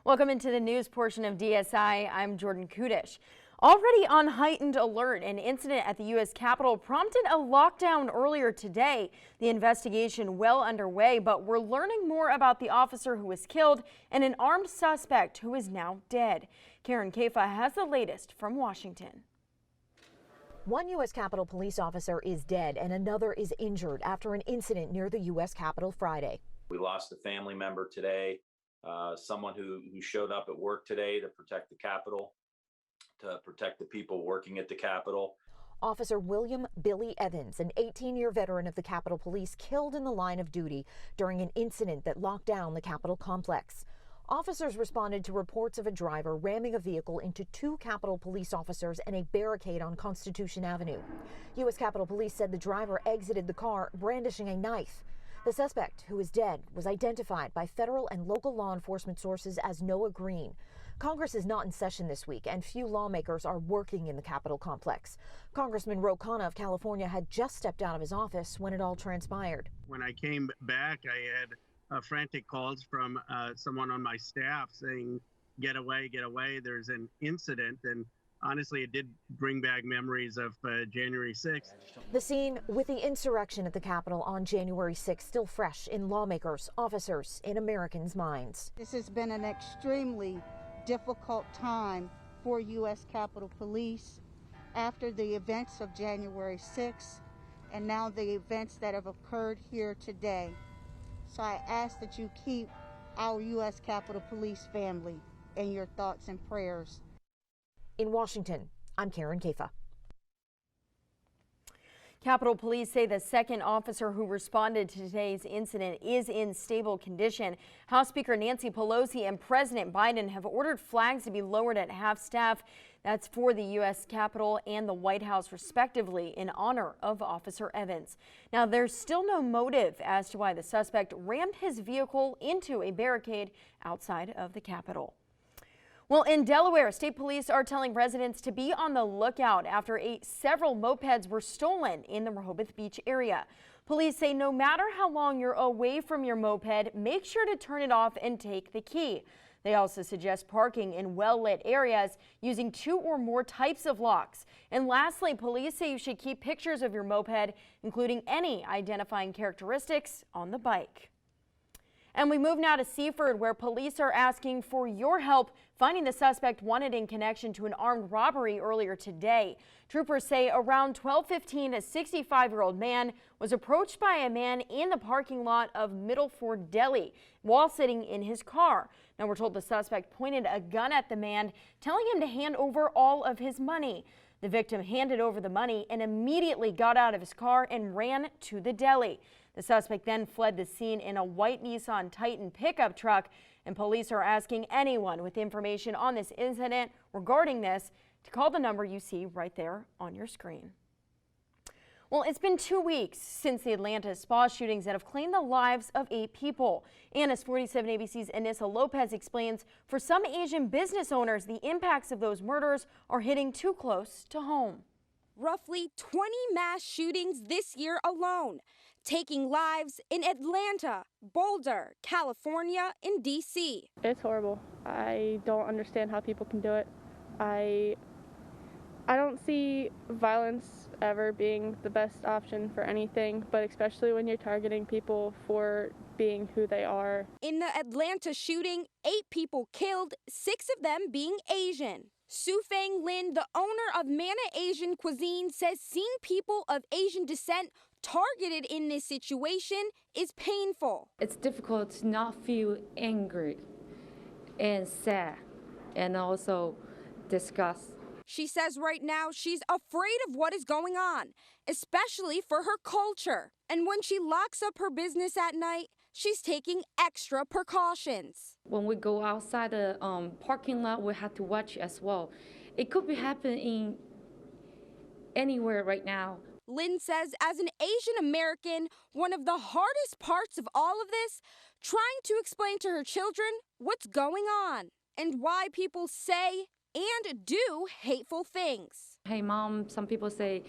Welcome into the news portion of DSI. I'm Jordan Kudish. Already on heightened alert, an incident at the U.S. Capitol prompted a lockdown earlier today. The investigation well underway, but we're learning more about the officer who was killed and an armed suspect who is now dead. Karen Kafa has the latest from Washington. One U.S. Capitol police officer is dead and another is injured after an incident near the U.S. Capitol Friday. We lost a family member today, someone who showed up at work today to protect the Capitol, to protect the people working at the Capitol. Officer William Billy Evans, an 18-year veteran of the Capitol Police, killed in the line of duty during an incident that locked down the Capitol complex. Officers responded to reports of a driver ramming a vehicle into two Capitol Police officers and a barricade on Constitution Avenue. U.S. Capitol Police said the driver exited the car brandishing a knife. The suspect, who is dead, was identified by federal and local law enforcement sources as Noah Green. Congress is not in session this week, and few lawmakers are working in the Capitol complex. Congressman Ro Khanna of California had just stepped out of his office when it all transpired. When I came back, I had frantic calls from someone on my staff saying, get away, there's an incident. And honestly, it did bring back memories of January 6th. The scene with the insurrection at the Capitol on January 6th still fresh in lawmakers, officers, in Americans' minds. This has been an extremely difficult time for U.S. Capitol Police after the events of January 6th and now the events that have occurred here today. So I ask that you keep our U.S. Capitol Police family in your thoughts and prayers. In Washington, I'm Karen Kafa. Capitol Police say the second officer who responded to today's incident is in stable condition. House Speaker Nancy Pelosi and President Biden have ordered flags to be lowered at half-staff. That's for the U.S. Capitol and the White House, respectively, in honor of Officer Evans. Now, there's still no motive as to why the suspect rammed his vehicle into a barricade outside of the Capitol. Well, in Delaware, state police are telling residents to be on the lookout after several mopeds were stolen in the Rehoboth Beach area. Police say no matter how long you're away from your moped, make sure to turn it off and take the key. They also suggest parking in well-lit areas using 2 or more types of locks. And lastly, police say you should keep pictures of your moped, including any identifying characteristics on the bike. And we move now to Seaford, where police are asking for your help finding the suspect wanted in connection to an armed robbery earlier today. Troopers say around 12:15, a 65-year-old man was approached by a man in the parking lot of Middleford Deli while sitting in his car. Now, we're told the suspect pointed a gun at the man, telling him to hand over all of his money. The victim handed over the money and immediately got out of his car and ran to the deli. The suspect then fled the scene in a white Nissan Titan pickup truck, and police are asking anyone with information on this incident regarding this to call the number you see right there on your screen. Well, it's been 2 weeks since the Atlanta spa shootings that have claimed the lives of 8 people. And as 47 ABC's Anissa Lopez explains, for some Asian business owners, the impacts of those murders are hitting too close to home. Roughly 20 mass shootings this year alone, taking lives in Atlanta, Boulder, California, and D.C. It's horrible. I don't understand how people can do it. I don't see violence ever being the best option for anything, but especially when you're targeting people for being who they are. In the Atlanta shooting, 8 people killed, 6 of them being Asian. Su Feng Lin, the owner of Mana Asian Cuisine, says seeing people of Asian descent targeted in this situation is painful. It's difficult to not feel angry and sad and also disgust. She says right now she's afraid of what is going on, especially for her culture. And when she locks up her business at night, she's taking extra precautions. When we go outside the parking lot, we have to watch as well. It could be happening anywhere right now. Lynn says as an Asian American, one of the hardest parts of all of this, trying to explain to her children what's going on and why people say and do hateful things. Hey, Mom, some people say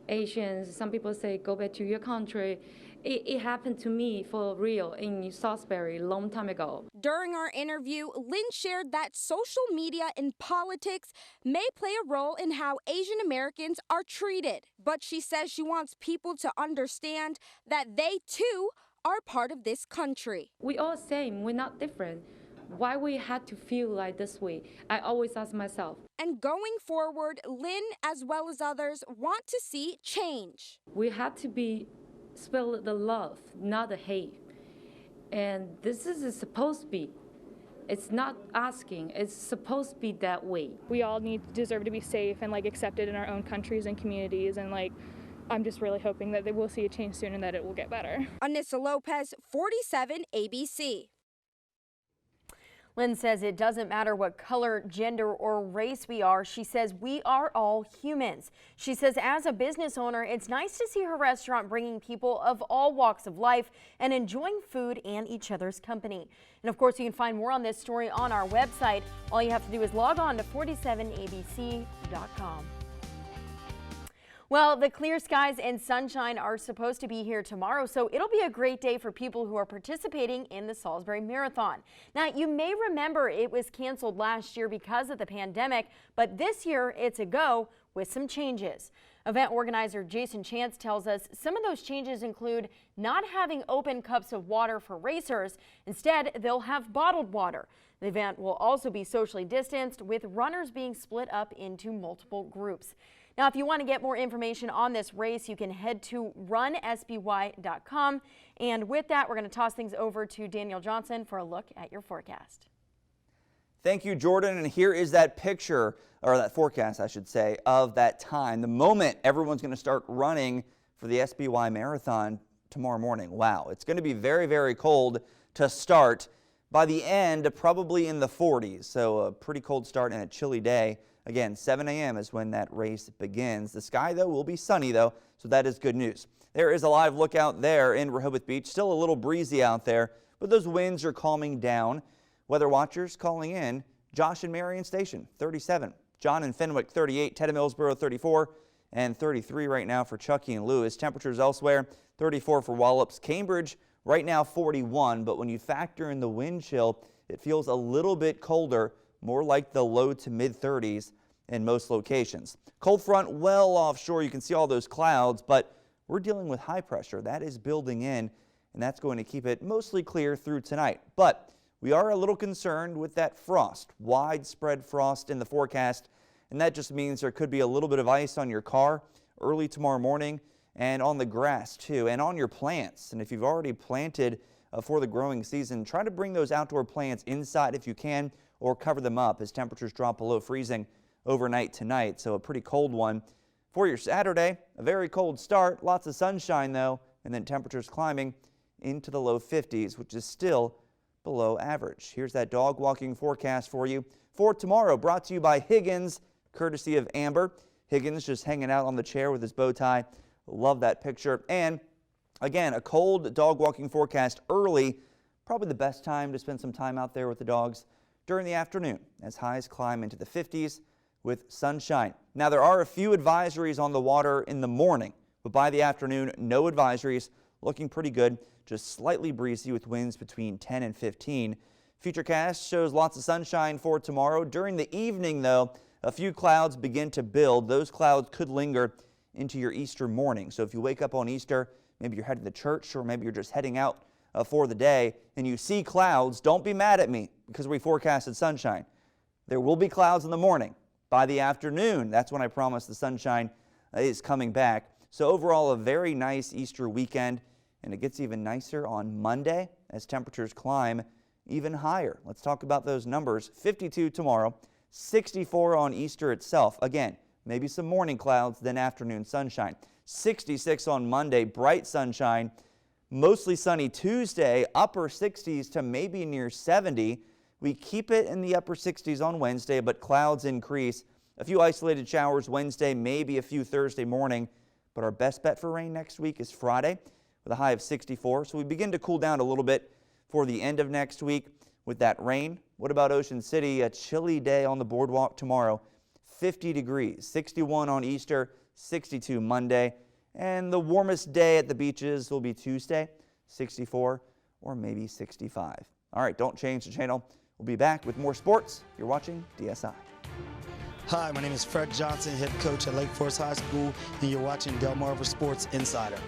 Asians, some people say go back to your country. It happened to me for real in Salisbury a long time ago. During our interview, Lynn shared that social media and politics may play a role in how Asian Americans are treated. But she says she wants people to understand that they too are part of this country. We all same, we're not different. Why we had to feel like this way? I always ask myself. And going forward, Lynn, as well as others, want to see change. We have to spill the love, not the hate. And this is supposed to be. It's not asking, it's supposed to be that way. We all deserve to be safe and accepted in our own countries and communities, and I'm just really hoping that they will see a change soon and that it will get better. Anissa Lopez, 47 ABC. Lynn says it doesn't matter what color, gender, or race we are. She says we are all humans. She says as a business owner, it's nice to see her restaurant bringing people of all walks of life and enjoying food and each other's company. And of course, you can find more on this story on our website. All you have to do is log on to 47abc.com. Well, the clear skies and sunshine are supposed to be here tomorrow, so it'll be a great day for people who are participating in the Salisbury Marathon. Now, you may remember it was canceled last year because of the pandemic, but this year it's a go with some changes. Event organizer Jason Chance tells us some of those changes include not having open cups of water for racers. Instead, they'll have bottled water. The event will also be socially distanced, with runners being split up into multiple groups. Now, if you want to get more information on this race, you can head to runsby.com. And with that, we're going to toss things over to Daniel Johnson for a look at your forecast. Thank you, Jordan. And here is that picture, or that forecast, I should say, of that time. The moment everyone's going to start running for the SBY Marathon tomorrow morning. Wow, it's going to be very, very cold to start. By the end, probably in the 40s. So a pretty cold start and a chilly day. Again, 7 a.m. is when that race begins. The sky, though, will be sunny, though, so that is good news. There is a live lookout there in Rehoboth Beach. Still a little breezy out there, but those winds are calming down. Weather watchers calling in Josh and Marion Station, 37. John and Fenwick, 38. Ted and Millsboro, 34. And 33 right now for Chucky and Lewis. Temperatures elsewhere, 34 for Wallops. Cambridge, right now 41. But when you factor in the wind chill, it feels a little bit colder, more like the low to mid 30s in most locations. Cold front well offshore. You can see all those clouds, but we're dealing with high pressure. That is building in, and that's going to keep it mostly clear through tonight. But we are a little concerned with that frost, widespread frost in the forecast, and that just means there could be a little bit of ice on your car early tomorrow morning and on the grass too, and on your plants. And if you've already planted for the growing season, try to bring those outdoor plants inside if you can, or cover them up as temperatures drop below freezing overnight tonight. So a pretty cold one for your Saturday. A very cold start, lots of sunshine though, and then temperatures climbing into the low 50s, which is still below average. Here's that dog walking forecast for you for tomorrow, brought to you by Higgins, courtesy of Amber. Higgins just hanging out on the chair with his bow tie. Love that picture. And again, a cold dog walking forecast early. Probably the best time to spend some time out there with the dogs during the afternoon as highs climb into the 50s with sunshine. Now, there are a few advisories on the water in the morning, but by the afternoon, no advisories. Looking pretty good, just slightly breezy with winds between 10 and 15. Futurecast shows lots of sunshine for tomorrow. During the evening, though, a few clouds begin to build. Those clouds could linger into your Easter morning. So if you wake up on Easter, maybe you're heading to church, or maybe you're just heading out for the day, and you see clouds, don't be mad at me because we forecasted sunshine. There will be clouds in the morning. By the afternoon, that's when I promise the sunshine is coming back. So overall, a very nice Easter weekend, and it gets even nicer on Monday as temperatures climb even higher. Let's talk about those numbers. 52 tomorrow, 64 on Easter itself. Again, maybe some morning clouds, then afternoon sunshine. 66 on Monday, bright sunshine. Mostly sunny Tuesday, upper 60s to maybe near 70. We keep it in the upper 60s on Wednesday, but clouds increase. A few isolated showers Wednesday, maybe a few Thursday morning. But our best bet for rain next week is Friday with a high of 64. So we begin to cool down a little bit for the end of next week with that rain. What about Ocean City? A chilly day on the boardwalk tomorrow. 50 degrees, 61 on Easter, 62 Monday. And the warmest day at the beaches will be Tuesday, 64 or maybe 65. All right, don't change the channel. We'll be back with more sports. You're watching DSI. Hi, my name is Fred Johnson, head coach at Lake Forest High School, and you're watching Delmarva Sports Insider.